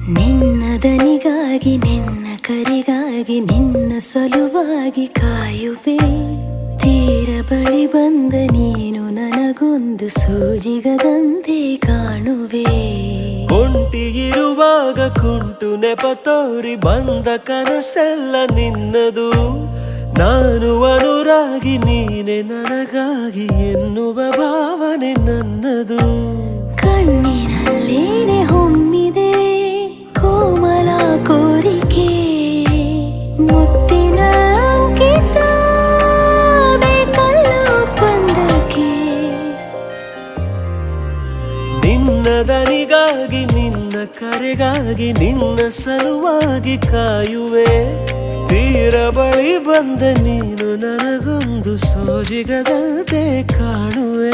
ನಿನ್ನ ದನಿಗಾಗಿ ನಿನ್ನ ಕರೆಗಾಗಿ ನಿನ್ನ ಸಲುವಾಗಿ ಕಾಯುವೆ. ತೀರ ಬಳಿ ಬಂದ ನೀನು ನನಗೊಂದು ಸೂಜಿಗದಂತೆ ಕಾಣುವೆ. ಒಂಟಿಗಿರುವಾಗ ಕುಂಟು ನೆಪ ತೋರಿ ಬಂದ ಕನಸೆಲ್ಲ ನಿನ್ನದು. ನಾನು ಅನುರಾಗಿ ನೀನೆ ನನಗಾಗಿ ಎನ್ನುವ ಭಾವನೆ ನನ್ನದು. ಕಣ್ಣಿನಲ್ಲೇನೆ ಹೊಮ್ಮಿದೆ ಕೋಮಲ ಕೋರಿಕೆ, ಮುತ್ತಿನ ಅಂಕಿತ ಬೇಕಲ್ಲ ಒಪ್ಪಂದಕ್ಕೆ. ನಿನ್ನ ದನಿಗಾಗಿ ನಿನ್ನ ಕರೆಗಾಗಿ ನಿನ್ನ ಸಲುವಾಗಿ ಕಾಯುವೆ. ತೀರ ಬಳಿ ಬಂದ ನೀನು ನನಗೊಂದು ಸೋಜಿಗದಂತೆ ಕಾಣುವೆ.